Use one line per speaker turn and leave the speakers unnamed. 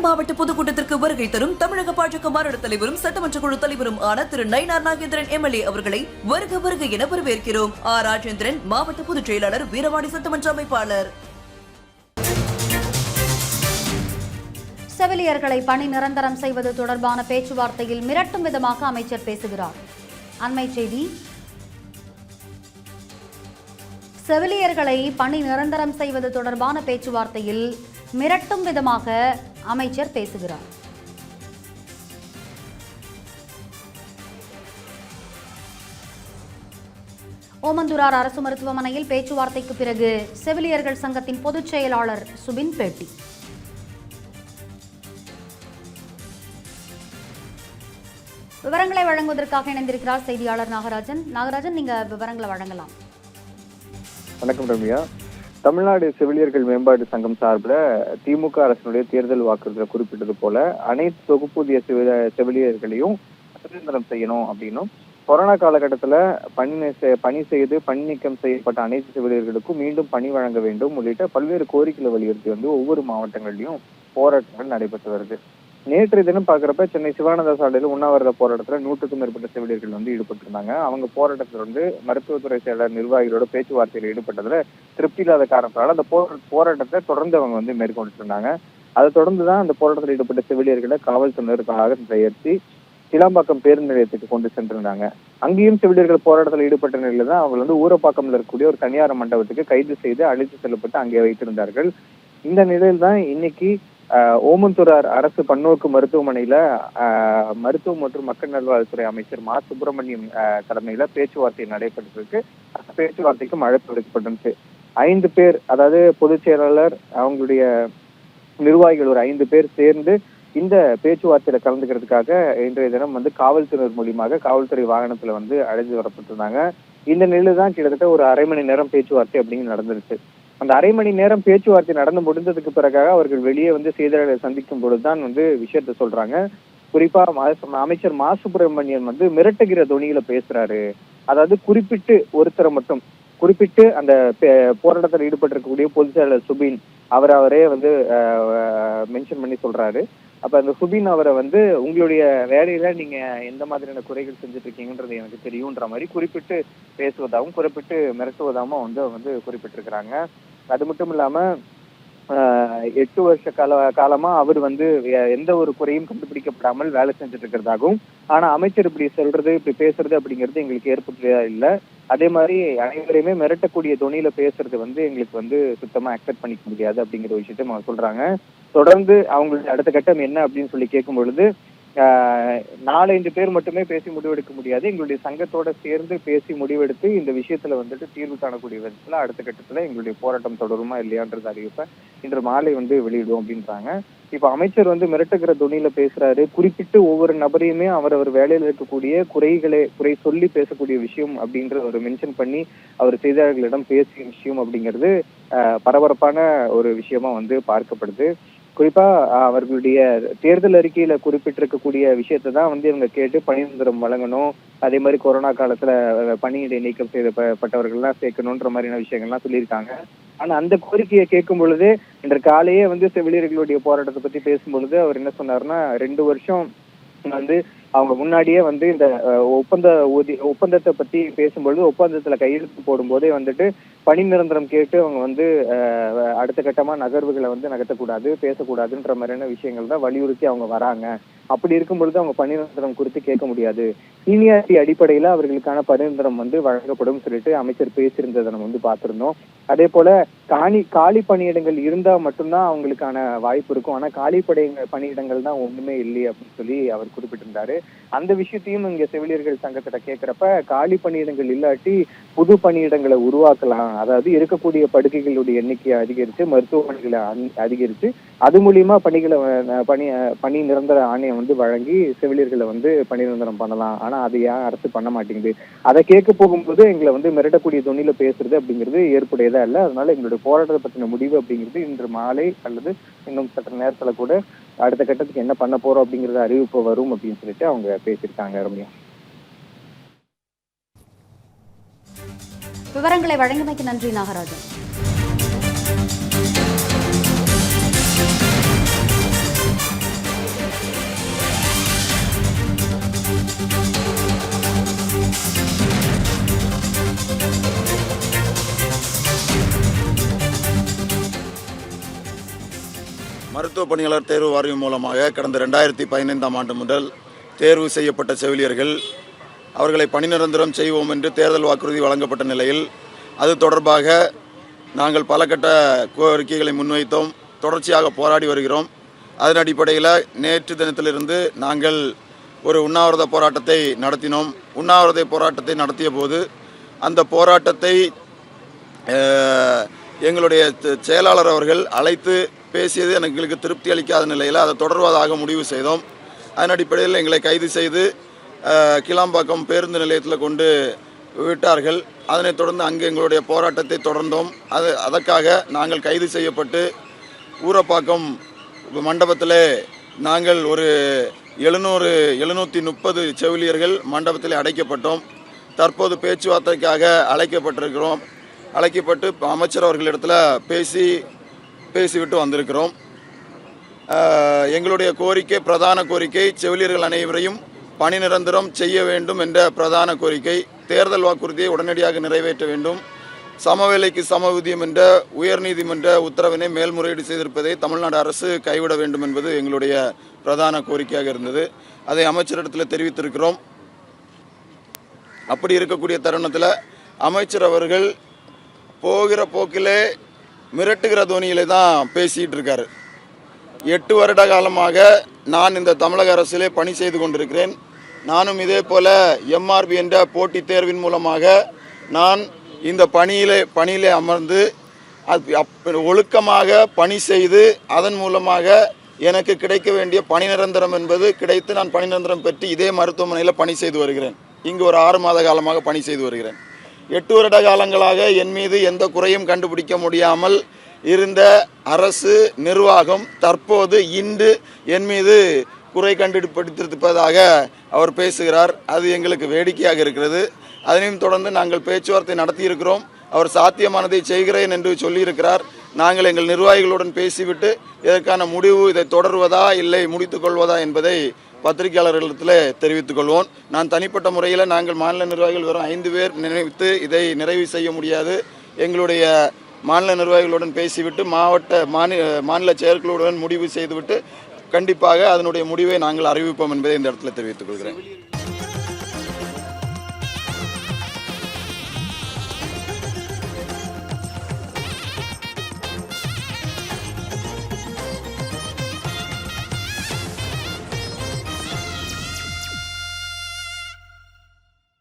சேலம் மாவட்ட பொதுக்கூட்டத்திற்கு வருகை தரும் தமிழக பாஜக மாநில தலைவரும் சட்டமன்ற குழு தலைவரும் ஆன திரு நயினார் நாகேந்திரன் எம்எல்ஏ அவர்களை வருக வருக என வரவேற்கிறோம். ஆர் ராஜேந்திரன் மாவட்ட பொதுச் செயலாளர், வீரவாடி சட்டமன்ற அமைப்பாளர்.
செவிலியர்களை பணி நிரந்தரம் செய்வது தொடர்பான பேச்சுவார்த்தையில் மிரட்டும் விதமாக அமைச்சர் பேசுகிறார். அண்மை செய்தி. செவிலியர்களை பணி நிரந்தரம் செய்வது தொடர்பான பேச்சுவார்த்தையில் மிரட்டும் விதமாக அமைச்சர் பேசுகிறார். ஓமந்தூரார் அரசு மருத்துவமனையில் பேச்சுவார்த்தைக்கு பிறகு செவிலியர்கள் சங்கத்தின் பொதுச் செயலாளர் சுபின் பேட்டி. விவரங்களை வழங்குவதற்காக இணைந்திருக்கிறார் செய்தியாளர் நாகராஜன். நாகராஜன், நீங்க விவரங்களை வழங்கலாம்.
வணக்கம் ரம்யா. தமிழ்நாடு செவிலியர்கள் மேம்பாட்டு சங்கம் சார்பில் திமுக அரசினுடைய தேர்தல் வாக்குறுதியில குறிப்பிட்டது போல அனைத்து தொகுப்பூதிய செவிலியர்களையும் நிரந்தரம் செய்யணும் அப்படின்னும், கொரோனா காலகட்டத்தில் பணி செய்து பணி நீக்கம் செய்யப்பட்ட அனைத்து செவிலியர்களுக்கும் மீண்டும் பணி வழங்க வேண்டும் உள்ளிட்ட பல்வேறு கோரிக்கைகளை வலியுறுத்தி ஒவ்வொரு மாவட்டங்களிலும் போராட்டங்கள் நடைபெற்று வருது. நேற்றைய தினம் பாக்குறப்ப சென்னை சிவானந்தா சாலையில் உண்ணாவிரத போராட்டத்துல 100க்கும் மேற்பட்ட செவிலியர்கள் ஈடுபட்டிருந்தாங்க. அவங்க போராட்டத்துல மருத்துவத்துறை செயலர் நிர்வாகிகளோட பேச்சுவார்த்தையில் ஈடுபட்டதுல திருப்தி இல்லாத காரணத்தால அந்த போராட்டத்தை தொடர்ந்து அவங்க மேற்கொண்டு இருந்தாங்க. அதை தொடர்ந்துதான் அந்த போராட்டத்தில் ஈடுபட்ட செவிலியர்களை காவல்துறையினருக்காக தயாரித்து கிளாம்பாக்கம் பேருந்து நிலையத்துக்கு கொண்டு சென்றிருந்தாங்க. அங்கேயும் செவிலியர்கள் போராட்டத்தில் ஈடுபட்ட நிலையில தான் அவங்க ஊரப்பாக்கம்ல இருக்கக்கூடிய ஒரு தனியார் மண்டபத்துக்கு கைது செய்து அழைத்து செல்லப்பட்டு அங்கே வைத்திருந்தார்கள். இந்த நிலையில் தான் இன்னைக்கு ஓமந்தூரார் அரசு பன்னோக்கு மருத்துவமனையில மருத்துவம் மற்றும் மக்கள் நல்வாழ்வுத்துறை அமைச்சர் மா சுப்பிரமணியம் தலைமையில பேச்சுவார்த்தை நடைபெற்றிருக்கு. அந்த பேச்சுவார்த்தைக்கும் அழைப்பு விடுக்கப்பட்டிருந்துச்சு. 5 பேர், அதாவது பொதுச் செயலாளர், அவங்களுடைய நிர்வாகிகள் ஒரு 5 பேர் சேர்ந்து இந்த பேச்சுவார்த்தையில கலந்துக்கிறதுக்காக இன்றைய தினம் காவல்துறையினர் மூலியமாக காவல்துறை வாகனத்துல அழைத்து வரப்பட்டிருந்தாங்க. இந்த நிலையில தான் கிட்டத்தட்ட ஒரு அரை மணி நேரம் பேச்சுவார்த்தை அப்படிங்கிறது நடந்துருச்சு. அந்த அரை மணி நேரம் பேச்சுவார்த்தை நடந்து முடிந்ததுக்கு பிறகாக அவர்கள் வெளியே செய்தியாளர்களை சந்திக்கும் பொழுதுதான் விஷயத்த சொல்றாங்க. குறிப்பா அமைச்சர் மா சுப்பிரமணியன் மிரட்டுகிற தொனியில பேசுறாரு. அதாவது குறிப்பிட்டு ஒருத்தரை மட்டும் குறிப்பிட்டு அந்த போராட்டத்தில் ஈடுபட்டிருக்கக்கூடிய பொதுச் செயலாளர் சுபின் அவரே மென்ஷன் பண்ணி சொல்றாரு. அப்ப அந்த சுபின் அவரை உங்களுடைய வேலையில நீங்க எந்த மாதிரியான குறைகள் செஞ்சுட்டு இருக்கீங்கன்றது எனக்கு தெரியும்ன்ற மாதிரி குறிப்பிட்டு பேசுவதாகவும் குறிப்பிட்டு மிரட்டுவதாகவும் குறிப்பிட்டிருக்கிறாங்க. அது மட்டும் இல்லாம 8 வருஷ காலமா அவர் எந்த ஒரு குறையும் கண்டுபிடிக்கப்படாமல் வேலை செஞ்சுட்டு இருக்கிறதாகவும், ஆனா அமைச்சர் இப்படி சொல்றது இப்படி பேசுறது அப்படிங்கிறது எங்களுக்கு ஏற்பட்டதா இல்லை. அதே மாதிரி அனைவரையுமே மிரட்டக்கூடிய தொனியில பேசுறது எங்களுக்கு சுத்தமா அக்செப்ட் பண்ணிக்க முடியாது அப்படிங்கிற விஷயத்த அவங்க சொல்றாங்க. தொடர்ந்து அவங்களுடைய அடுத்த கட்டம் என்ன அப்படின்னு சொல்லி கேட்கும் பொழுது 4-5 பேர் மட்டுமே பேசி முடிவெடுக்க முடியாது, எங்களுடைய சங்கத்தோட சேர்ந்து பேசி முடிவெடுத்து இந்த விஷயத்துல தீர்வு காணக்கூடிய விதத்துல அடுத்த கட்டத்துல எங்களுடைய போராட்டம் தொடருமா இல்லையான்றது அறிவிப்ப இன்று மாலை வெளியிடுவோம் அப்படின்றாங்க. இப்ப அமைச்சர் மிரட்டுகிற துணியில பேசுறாரு. குறிப்பிட்டு ஒவ்வொரு நபரையுமே அவர் வேலையில இருக்கக்கூடிய குறை சொல்லி பேசக்கூடிய விஷயம் அப்படின்ற ஒரு மென்ஷன் பண்ணி அவர் செய்தியாளர்களிடம் பேசிய விஷயம் அப்படிங்கிறது பரபரப்பான ஒரு விஷயமா பார்க்கப்படுது. குறிப்பா அவர்களுடைய தேர்தல் அறிக்கையில குறிப்பிட்டிருக்கக்கூடிய விஷயத்தை தான் இவங்க கேட்டு பணி நிரந்தரம் வழங்கணும், அதே மாதிரி கொரோனா காலத்துல பணியிடை நீக்கம் செய்யப்பட்டவர்கள்லாம் சேர்க்கணும்ன்ற மாதிரியான விஷயங்கள்லாம் சொல்லியிருக்காங்க. ஆனா அந்த கோரிக்கையை கேட்கும் பொழுதே இன்று காலையே செவிலியர்களுடைய போராட்டத்தை பத்தி பேசும் பொழுது அவர் என்ன சொன்னாருன்னா, 2 வருஷம் அவங்க முன்னாடியே இந்த ஒப்பந்தத்தை பத்தி பேசும்பொழுது ஒப்பந்தத்துல கையெழுத்து போடும் போதே பணி நிரந்தரம் கேட்டு அவங்க அடுத்த கட்டமா நகர்வுகளை நகர்த்தக்கூடாது, பேசக்கூடாதுன்ற மாதிரியான விஷயங்கள் தான் வலியுறுத்தி அவங்க வராங்க. அப்படி இருக்கும் பொழுது அவங்க பணி நிரந்தரம் குறித்து கேட்க முடியாது, சீனியாரிட்டி அடிப்படையில அவர்களுக்கான பணி நிரந்தரம் வழங்கப்படும் சொல்லிட்டு அமைச்சர் பேசியிருந்ததை நம்ம பார்த்திருந்தோம். அதே போல காலி பணியிடங்கள் இருந்தா மட்டும்தான் அவங்களுக்கான வாய்ப்பு இருக்கும், ஆனா காலி பணியிடங்கள் தான் ஒண்ணுமே இல்லை அப்படின்னு சொல்லி அவர் குறிப்பிட்டிருந்தாரு. அந்த விஷயத்தையும் இங்க செவிலியர்கள் சங்கத்திட்ட கேட்கிறப்ப காலி பணியிடங்கள் இல்லாட்டி புது பணியிடங்களை உருவாக்கலாம், அதாவது இருக்கக்கூடிய படுக்கைகளுடைய எண்ணிக்கையை அதிகரித்து மருத்துவமனைகளை அதிகரித்து அது மூலியமா பணி நிரந்தர ஆணையம் வழங்கி செவிலியர்களை பணி நிரந்தரம் பண்ணலாம். ஆனா அது ஏன் அரசு பண்ண மாட்டேங்குது? அதை கேட்க போகும்போது எங்களை மிரட்டக்கூடிய தொனியில பேசுறது அப்படிங்கிறது ஏற்புடையதா இல்லை. அதனால எங்களுடைய போராட்டத்தை பற்றின முடிவு அப்படிங்கிறது இன்று மாலை அல்லது இன்னும் சற்று நேரத்துல கூட அடுத்த கட்டத்துக்கு என்ன பண்ண போறோம் அப்படிங்கறத அறிவிப்பு வரும் அப்படின்னு சொல்லிட்டு அவங்க பேசியிருக்காங்க. ரம்யா,
விவரங்களை வழங்கியமைக்கு நன்றி நாகராஜன்.
மருத்துவ பணியாளர் தேர்வு வாரியம் மூலமாக கடந்த 2015ஆம் ஆண்டு முதல் தேர்வு செய்யப்பட்ட செவிலியர்கள் அவர்களை பணி நிரந்தரம் செய்வோம் என்று தேர்தல் வாக்குறுதி வழங்கப்பட்ட நிலையில் அது தொடர்பாக நாங்கள் பல கட்ட கோரிக்கைகளை முன்வைத்தோம், தொடர்ச்சியாக போராடி வருகிறோம். அதன் அடிப்படையில் நேற்று தினத்திலிருந்து நாங்கள் ஒரு உண்ணாவிரத போராட்டத்தை நடத்தினோம். உண்ணாவிரத போராட்டத்தை நடத்திய போது அந்த போராட்டத்தை எங்களுடைய செயலாளர் அவர்கள் அழைத்து பேசியது எங்களுக்கு திருப்தி அளிக்காத நிலையில் அதை தொடர்வதாக முடிவு செய்தோம். அதன் அடிப்படையில் எங்களை கைது செய்து கிளாம்பாக்கம் பேருந்து நிலையத்தில் கொண்டு விட்டார்கள். அதனைத் தொடர்ந்து அங்கு எங்களுடைய போராட்டத்தை தொடர்ந்தோம். அதற்காக நாங்கள் கைது செய்யப்பட்டு ஊரப்பாக்கம் மண்டபத்தில் நாங்கள் ஒரு 730 செவிலியர்கள் மண்டபத்தில் அடைக்கப்பட்டோம். தற்போது பேச்சுவார்த்தைக்காக அழைக்கப்பட்டு அமைச்சர் அவர்களிடத்தில் பேசிவிட்டு வந்திருக்கிறோம். எங்களுடைய பிரதான கோரிக்கை செவிலியர்கள் அனைவரையும் பணி நிரந்தரம் செய்ய வேண்டும் என்ற பிரதான கோரிக்கை. தேர்தல் வாக்குறுதியை உடனடியாக நிறைவேற்ற வேண்டும். சமவேளைக்கு சமஊதியம் என்ற உயர்நீதிமன்ற உத்தரவினை மேல்முறையீடு செய்திருப்பதை தமிழ்நாடு அரசு கைவிட வேண்டும் என்பது எங்களுடைய பிரதான கோரிக்கையாக இருந்தது. அதை அமைச்சரிடத்தில் தெரிவித்திருக்கிறோம். அப்படி இருக்கக்கூடிய தருணத்தில் அமைச்சர் அவர்கள் போகிற போக்கிலே மிரட்டுகிற தோனியிலே தான் பேசிகிட்டு இருக்காரு. 8 வருட காலமாக நான் இந்த தமிழக அரசிலே பணி செய்து கொண்டிருக்கிறேன். நானும் இதே போல MRB என்ற போட்டித் தேர்வின் மூலமாக நான் இந்த பணியிலே அமர்ந்து ஒழுக்கமாக பணி செய்து அதன் மூலமாக எனக்கு கிடைக்க வேண்டிய பணி நிரந்தரம் என்பது கிடைத்து நான் பணி நிரந்தரம் பெற்று இதே மருத்துவமனையில் பணி செய்து வருகிறேன். இங்கு ஒரு 6 மாத காலமாக பணி செய்து வருகிறேன். 8 வருட காலங்களாக என் மீது எந்த குறையும் கண்டுபிடிக்க முடியாமல் இருந்த அரசு நிர்வாகம் தற்போது இன்று என் மீது குறை கண்டுபிடித்திருப்பதாக அவர் பேசுகிறார். அது எங்களுக்கு வேடிக்கையாக இருக்கிறது. அதனையும் தொடர்ந்து நாங்கள் பேச்சுவார்த்தை நடத்தியிருக்கிறோம். அவர் சாத்தியமானதை செய்கிறேன் என்று சொல்லியிருக்கிறார். நாங்கள் எங்கள் நிர்வாகிகளுடன் பேசிவிட்டு இதற்கான முடிவு இதை தொடர்வதா இல்லை முடித்துக் கொள்வதா என்பதை பத்திரிகையாளர்களிடத்தில் தெரிவித்துக் கொள்வோம். நான் தனிப்பட்ட முறையில் நாங்கள் மாநில நிர்வாகிகள் வெறும் 5 பேர் நினைத்து இதை நிறைவு செய்ய முடியாது. எங்களுடைய மாநில நிர்வாகிகளுடன் பேசிவிட்டு மாநில செயற்குழுவுடன் முடிவு செய்துவிட்டு கண்டிப்பாக அதனுடைய முடிவை நாங்கள் அறிவிப்போம் என்பதை இந்த இடத்துல தெரிவித்துக் கொள்கிறேன்.